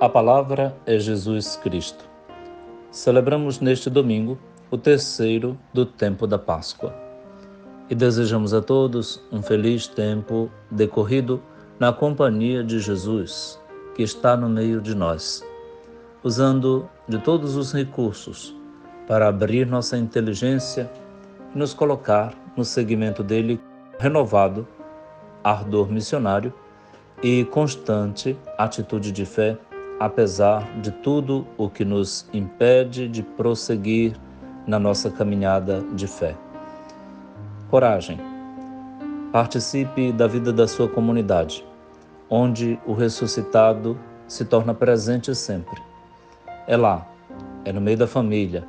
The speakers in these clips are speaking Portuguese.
A palavra é Jesus Cristo. Celebramos neste domingo o terceiro do tempo da Páscoa e desejamos a todos um feliz tempo decorrido na companhia de Jesus, que está no meio de nós, usando de todos os recursos para abrir nossa inteligência e nos colocar no seguimento dele, renovado, ardor missionário e constante atitude de fé, apesar de tudo o que nos impede de prosseguir na nossa caminhada de fé. Coragem. Participe da vida da sua comunidade, onde o ressuscitado se torna presente sempre. É lá, é no meio da família,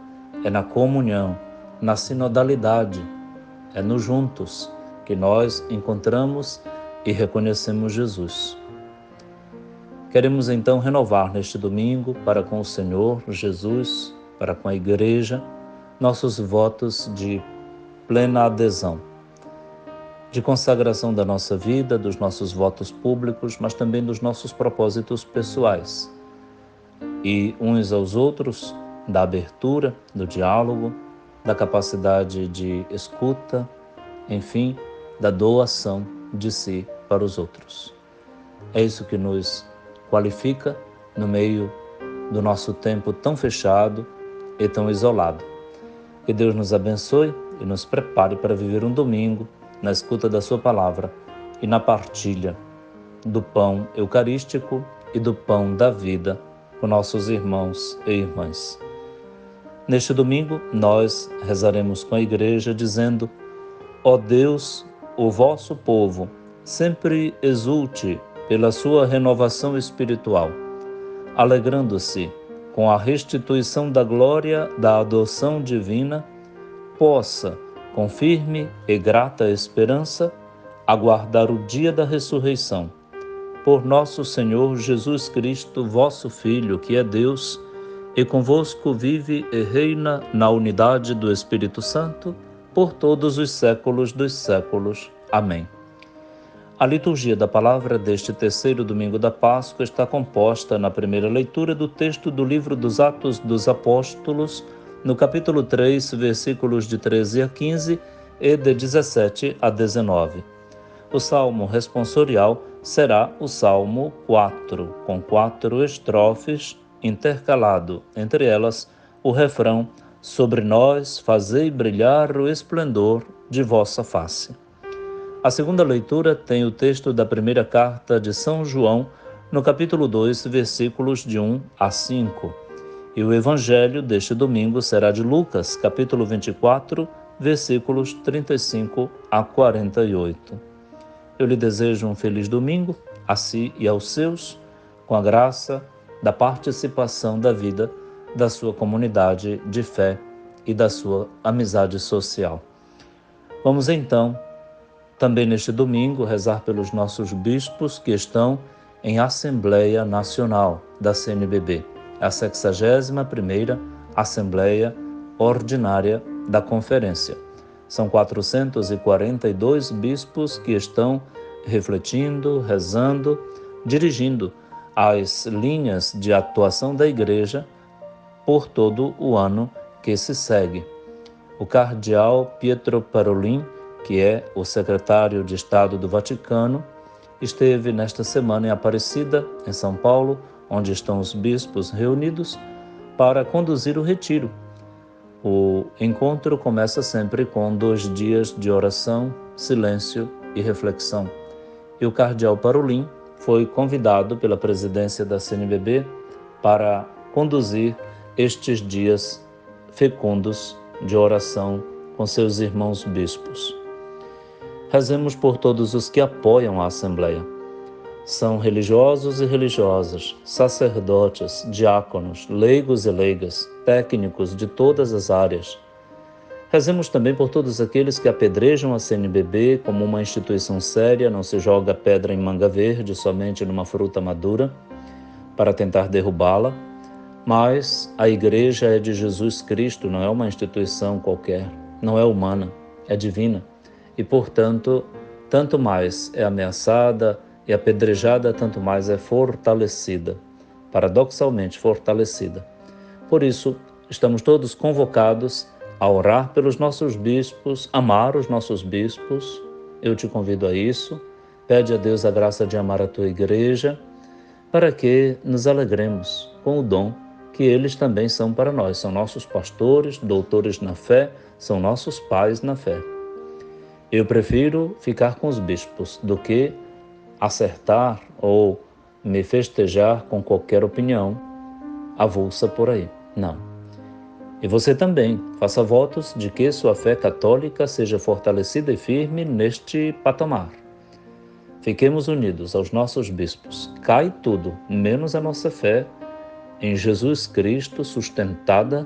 é na comunhão, na sinodalidade, é no juntos que nós encontramos e reconhecemos Jesus. Queremos então renovar neste domingo para com o Senhor Jesus, para com a Igreja, nossos votos de plena adesão, de consagração da nossa vida, dos nossos votos públicos, mas também dos nossos propósitos pessoais. E uns aos outros, da abertura, do diálogo, da capacidade de escuta, enfim, da doação de si para os outros. É isso que nos qualifica no meio do nosso tempo tão fechado e tão isolado. Que Deus nos abençoe e nos prepare para viver um domingo na escuta da sua palavra e na partilha do pão eucarístico e do pão da vida com nossos irmãos e irmãs. Neste domingo, nós rezaremos com a Igreja dizendo: ó Deus, o vosso povo sempre exulte pela sua renovação espiritual, alegrando-se com a restituição da glória da adoção divina, possa, com firme e grata esperança, aguardar o dia da ressurreição. Por nosso Senhor Jesus Cristo, vosso Filho, que é Deus, e convosco vive e reina na unidade do Espírito Santo, por todos os séculos dos séculos. Amém. A liturgia da palavra deste terceiro domingo da Páscoa está composta na primeira leitura do texto do livro dos Atos dos Apóstolos, no capítulo 3, versículos de 13 a 15 e de 17 a 19. O salmo responsorial será o Salmo 4, com 4 estrofes, intercalado entre elas o refrão: sobre nós fazei brilhar o esplendor de vossa face. A segunda leitura tem o texto da primeira carta de São João, no capítulo 2, versículos de 1 a 5. E o evangelho deste domingo será de Lucas, capítulo 24, versículos 35 a 48. Eu lhe desejo um feliz domingo, a si e aos seus, com a graça da participação da vida da sua comunidade de fé e da sua amizade social. Vamos então, também neste domingo, rezar pelos nossos bispos que estão em Assembleia Nacional da CNBB, a 61ª Assembleia Ordinária da Conferência. São 442 bispos que estão refletindo, rezando, dirigindo as linhas de atuação da Igreja por todo o ano que se segue. O cardeal Pietro Parolin, que é o secretário de Estado do Vaticano, esteve nesta semana em Aparecida, em São Paulo, onde estão os bispos reunidos, para conduzir o retiro. O encontro começa sempre com 2 dias de oração, silêncio e reflexão. E o cardeal Parolin foi convidado pela presidência da CNBB para conduzir estes dias fecundos de oração com seus irmãos bispos. Rezemos por todos os que apoiam a Assembleia. São religiosos e religiosas, sacerdotes, diáconos, leigos e leigas, técnicos de todas as áreas. Rezemos também por todos aqueles que apedrejam a CNBB como uma instituição séria, não se joga pedra em manga verde, somente numa fruta madura, para tentar derrubá-la. Mas a Igreja é de Jesus Cristo, não é uma instituição qualquer, não é humana, é divina. E, portanto, tanto mais é ameaçada e apedrejada, tanto mais é fortalecida. paradoxalmente fortalecida. Por isso, estamos todos convocados a orar pelos nossos bispos, amar os nossos bispos. Eu te convido a isso. Pede a Deus a graça de amar a tua igreja, para que nos alegremos com o dom que eles também são para nós. São nossos pastores, doutores na fé, são nossos pais na fé. Eu prefiro ficar com os bispos do que acertar ou me festejar com qualquer opinião avulsa por aí. Não. E você também, faça votos de que sua fé católica seja fortalecida e firme neste patamar. Fiquemos unidos aos nossos bispos. Cai tudo, menos a nossa fé em Jesus Cristo, sustentada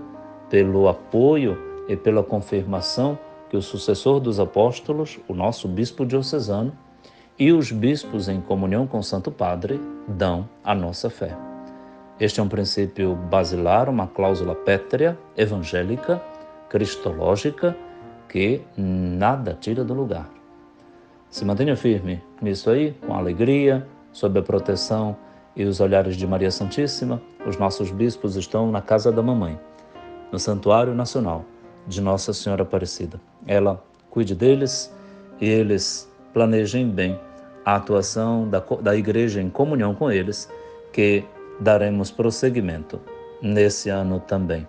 pelo apoio e pela confirmação que o sucessor dos apóstolos, o nosso bispo diocesano, e os bispos em comunhão com o Santo Padre dão à nossa fé. Este é um princípio basilar, uma cláusula pétrea, evangélica, cristológica, que nada tira do lugar. Se mantenha firme nisso aí, com alegria, sob a proteção e os olhares de Maria Santíssima. Os nossos bispos estão na casa da mamãe, no Santuário Nacional de Nossa Senhora Aparecida. Ela cuide deles e eles planejem bem a atuação da igreja em comunhão com eles, que daremos prosseguimento nesse ano também.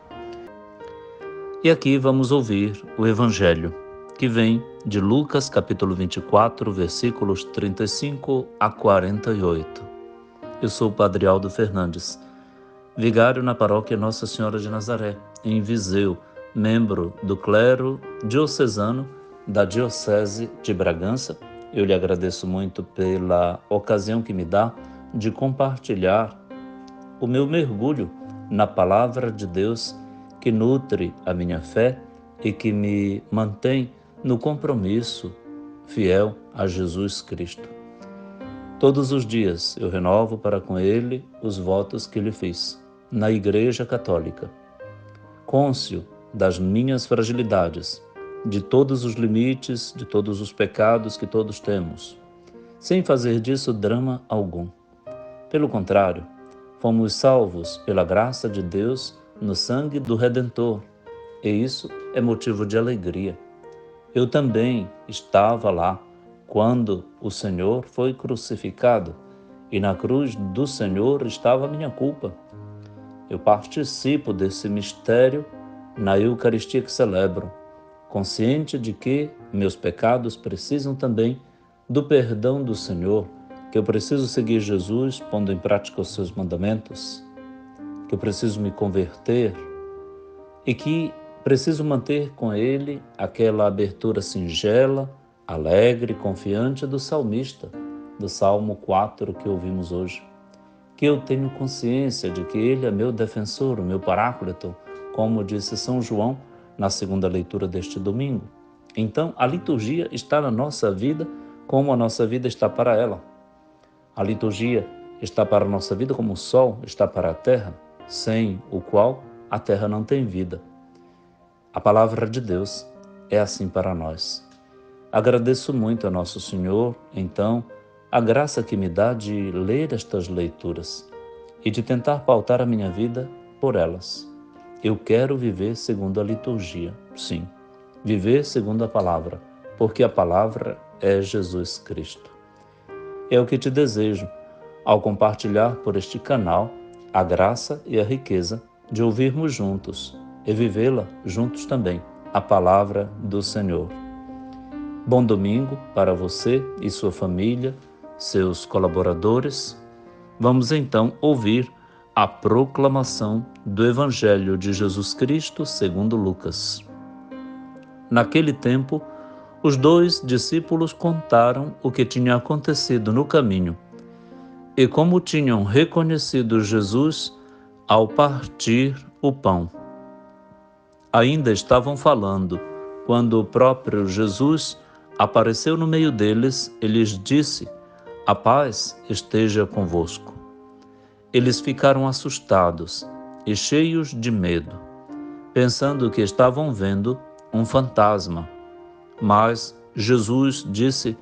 E aqui vamos ouvir o Evangelho, que vem de Lucas capítulo 24, versículos 35 a 48. Eu sou o Padre Aldo Fernandes, vigário na paróquia Nossa Senhora de Nazaré, em Viseu, membro do clero diocesano da Diocese de Bragança. Eu lhe agradeço muito pela ocasião que me dá de compartilhar o meu mergulho na Palavra de Deus, que nutre a minha fé e que me mantém no compromisso fiel a Jesus Cristo. Todos os dias eu renovo para com Ele os votos que lhe fiz na Igreja Católica, cônscio das minhas fragilidades, de todos os limites, de todos os pecados que todos temos, sem fazer disso drama algum. Pelo contrário, fomos salvos pela graça de Deus no sangue do Redentor, e isso é motivo de alegria. Eu também estava lá quando o Senhor foi crucificado, e na cruz do Senhor estava a minha culpa. Eu participo desse mistério na Eucaristia que celebro, consciente de que meus pecados precisam também do perdão do Senhor, que eu preciso seguir Jesus pondo em prática os seus mandamentos, que eu preciso me converter e que preciso manter com Ele aquela abertura singela, alegre, confiante do salmista, do Salmo 4 que ouvimos hoje. Que eu tenho consciência de que Ele é meu defensor, o meu paráclito, como disse São João na segunda leitura deste domingo. Então, a liturgia está na nossa vida como a nossa vida está para ela. A liturgia está para a nossa vida como o sol está para a terra, sem o qual a terra não tem vida. A palavra de Deus é assim para nós. Agradeço muito a Nosso Senhor, então, a graça que me dá de ler estas leituras e de tentar pautar a minha vida por elas. Eu quero viver segundo a liturgia, sim, viver segundo a palavra, porque a palavra é Jesus Cristo. É o que te desejo ao compartilhar por este canal a graça e a riqueza de ouvirmos juntos e vivê-la juntos também, a palavra do Senhor. Bom domingo para você e sua família, seus colaboradores. Vamos então ouvir a proclamação do Evangelho de Jesus Cristo segundo Lucas. Naquele tempo, os 2 discípulos contaram o que tinha acontecido no caminho e como tinham reconhecido Jesus ao partir o pão. Ainda estavam falando quando o próprio Jesus apareceu no meio deles e lhes disse: "A paz esteja convosco." Eles ficaram assustados e cheios de medo, pensando que estavam vendo um fantasma. Mas Jesus disse: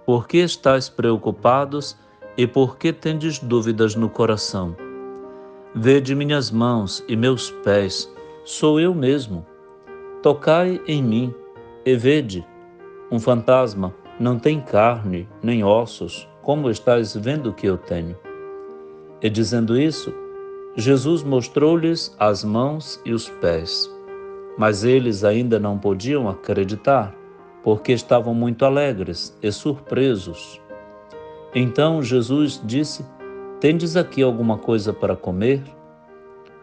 "Por que estáis preocupados e por que tendes dúvidas no coração? Vede minhas mãos e meus pés, sou eu mesmo. Tocai em mim e vede, um fantasma não tem carne nem ossos, como estáis vendo que eu tenho. E dizendo isso, Jesus mostrou-lhes as mãos e os pés. Mas eles ainda não podiam acreditar, porque estavam muito alegres e surpresos. Então Jesus disse: Tendes aqui alguma coisa para comer?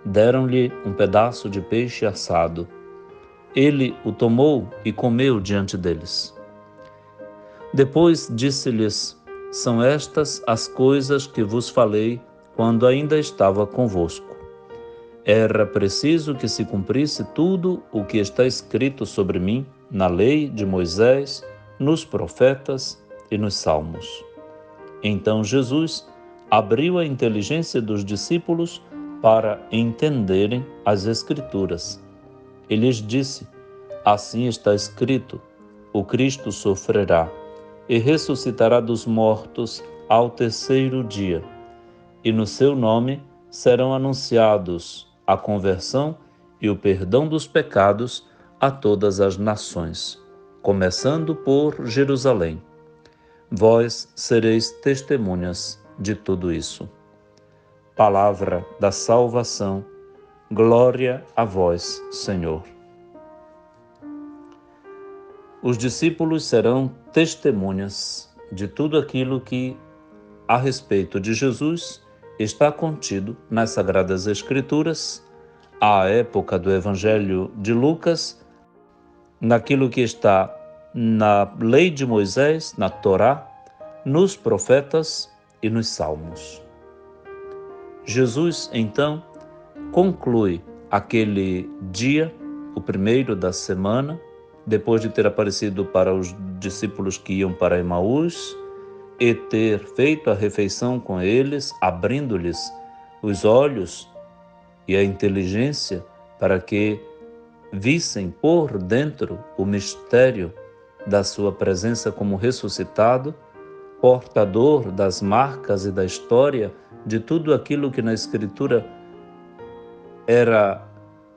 Deram-lhe um pedaço de peixe assado. Ele o tomou e comeu diante deles. Depois disse-lhes: São estas as coisas que vos falei quando ainda estava convosco. Era preciso que se cumprisse tudo o que está escrito sobre mim na lei de Moisés, nos profetas e nos salmos. Então Jesus abriu a inteligência dos discípulos para entenderem as Escrituras. E lhes disse: Assim está escrito: o Cristo sofrerá e ressuscitará dos mortos ao terceiro dia, e no seu nome serão anunciados a conversão e o perdão dos pecados a todas as nações, começando por Jerusalém. Vós sereis testemunhas de tudo isso. Palavra da salvação, glória a vós, Senhor. Os discípulos serão testemunhas de tudo aquilo que, a respeito de Jesus, está contido nas Sagradas Escrituras, à época do Evangelho de Lucas, naquilo que está na lei de Moisés, na Torá, nos profetas e nos salmos. Jesus, então, conclui aquele dia, o primeiro da semana, depois de ter aparecido para os discípulos que iam para Emaús e ter feito a refeição com eles, abrindo-lhes os olhos e a inteligência para que vissem por dentro o mistério da sua presença como ressuscitado, portador das marcas e da história de tudo aquilo que na Escritura era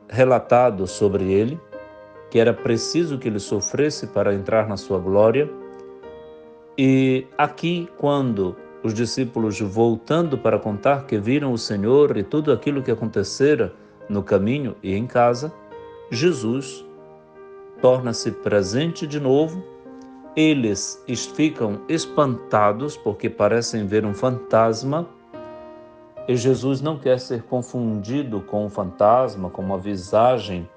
relatado sobre ele, que era preciso que ele sofresse para entrar na sua glória. E aqui, quando os discípulos, voltando para contar que viram o Senhor e tudo aquilo que acontecera no caminho e em casa, Jesus torna-se presente de novo. Eles ficam espantados porque parecem ver um fantasma, e Jesus não quer ser confundido com um fantasma, com uma visagem.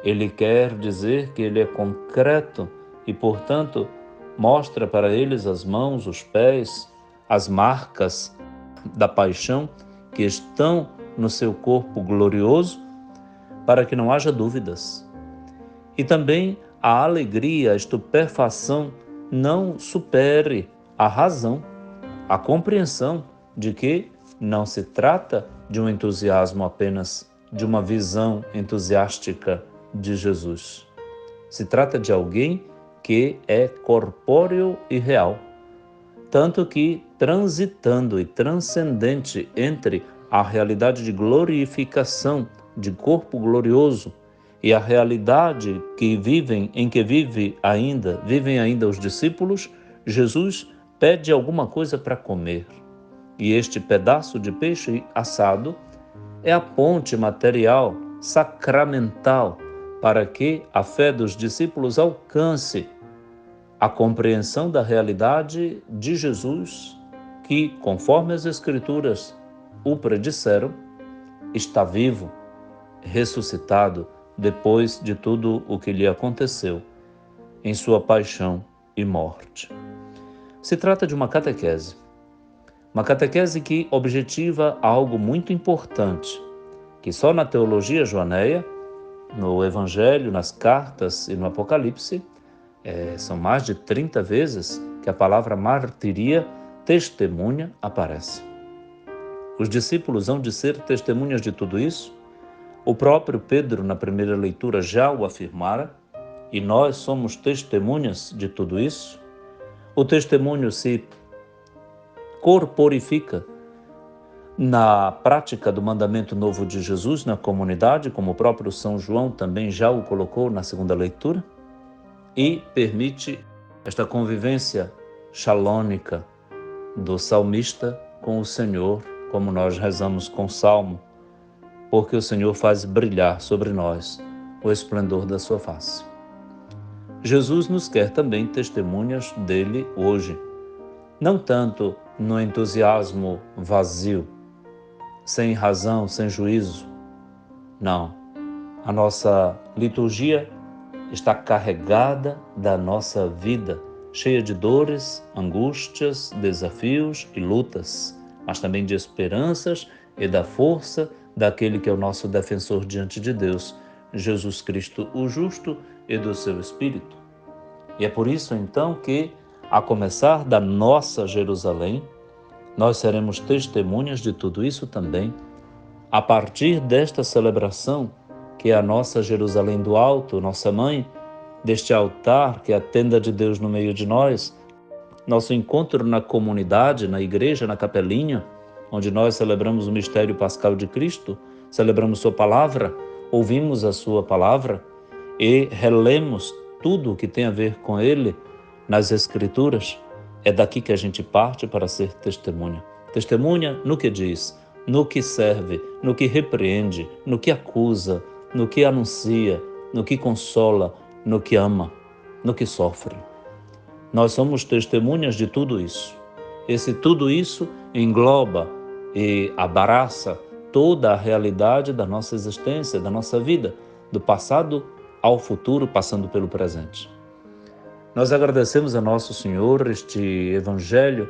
Ele quer dizer que ele é concreto e, portanto, mostra para eles as mãos, os pés, as marcas da paixão que estão no seu corpo glorioso, para que não haja dúvidas. E também a alegria, a estupefação não supere a razão, a compreensão de que não se trata de um entusiasmo apenas, de uma visão entusiástica de Jesus. Se trata de alguém que é corpóreo e real, tanto que transitando e transcendente entre a realidade de glorificação, de corpo glorioso, e a realidade em que vivem ainda os discípulos, Jesus pede alguma coisa para comer. E este pedaço de peixe assado é a ponte material, sacramental, para que a fé dos discípulos alcance a compreensão da realidade de Jesus, que, conforme as Escrituras o predisseram, está vivo, ressuscitado, depois de tudo o que lhe aconteceu em sua paixão e morte. Se trata de uma catequese que objetiva algo muito importante, que só na teologia joaneia, no Evangelho, nas cartas e no Apocalipse, são mais de 30 vezes que a palavra martiria, testemunha, aparece. Os discípulos hão de ser testemunhas de tudo isso. O próprio Pedro, na primeira leitura, já o afirmara, e nós somos testemunhas de tudo isso. O testemunho se corporifica na prática do mandamento novo de Jesus na comunidade, como o próprio São João também já o colocou na segunda leitura, e permite esta convivência shalônica do salmista com o Senhor, como nós rezamos com o Salmo, porque o Senhor faz brilhar sobre nós o esplendor da sua face. Jesus nos quer também testemunhas dele hoje, não tanto no entusiasmo vazio, sem razão, sem juízo. Não. A nossa liturgia está carregada da nossa vida, cheia de dores, angústias, desafios e lutas, mas também de esperanças e da força daquele que é o nosso defensor diante de Deus, Jesus Cristo o justo, e do seu Espírito. E é por isso então que, a começar da nossa Jerusalém, nós seremos testemunhas de tudo isso também, a partir desta celebração, que é a nossa Jerusalém do Alto, nossa mãe, deste altar que é a tenda de Deus no meio de nós, nosso encontro na comunidade, na igreja, na capelinha, onde nós celebramos o mistério pascal de Cristo, celebramos sua palavra, ouvimos a sua palavra e relemos tudo o que tem a ver com ele nas Escrituras. É daqui que a gente parte para ser testemunha. Testemunha no que diz, no que serve, no que repreende, no que acusa, no que anuncia, no que consola, no que ama, no que sofre. Nós somos testemunhas de tudo isso. Esse tudo isso engloba e abraça toda a realidade da nossa existência, da nossa vida, do passado ao futuro, passando pelo presente. Nós agradecemos a Nosso Senhor este Evangelho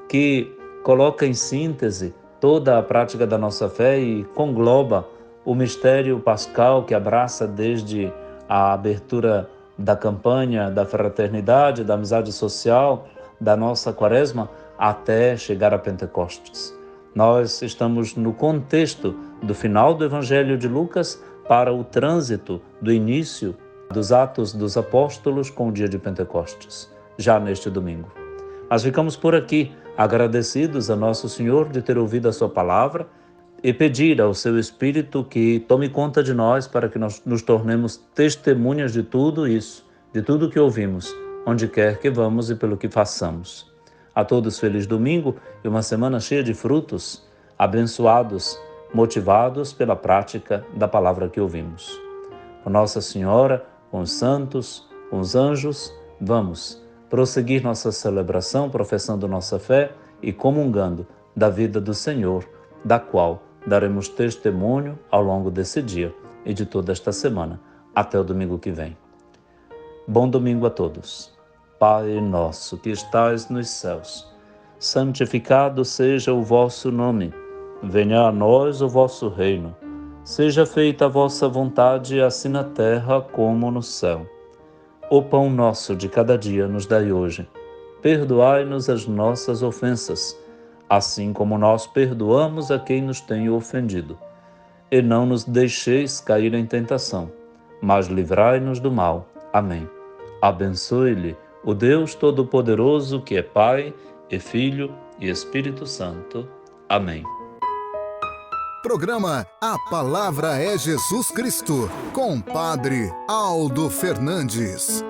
que coloca em síntese toda a prática da nossa fé e congloba o mistério pascal que abraça desde a abertura da campanha da fraternidade, da amizade social, da nossa quaresma, até chegar a Pentecostes. Nós estamos no contexto do final do Evangelho de Lucas para o trânsito do início dos Atos dos Apóstolos com o dia de Pentecostes, já neste domingo. Mas ficamos por aqui, agradecidos a Nosso Senhor de ter ouvido a sua palavra e pedir ao seu Espírito que tome conta de nós para que nós nos tornemos testemunhas de tudo isso, de tudo que ouvimos, onde quer que vamos e pelo que façamos. A todos feliz domingo e uma semana cheia de frutos, abençoados, motivados pela prática da palavra que ouvimos. Com Nossa Senhora, com os santos, com os anjos, vamos prosseguir nossa celebração, professando nossa fé e comungando da vida do Senhor, da qual daremos testemunho ao longo desse dia e de toda esta semana, até o domingo que vem. Bom domingo a todos. Pai nosso que estais nos céus, santificado seja o vosso nome. Venha a nós o vosso reino. Seja feita a vossa vontade, assim na terra como no céu. O pão nosso de cada dia nos dai hoje. Perdoai-nos as nossas ofensas, assim como nós perdoamos a quem nos tem ofendido. E não nos deixeis cair em tentação, mas livrai-nos do mal. Amém. Abençoe-lhe o Deus Todo-Poderoso, que é Pai, e Filho e Espírito Santo. Amém. Programa A Palavra é Jesus Cristo, com Padre Aldo Fernandes.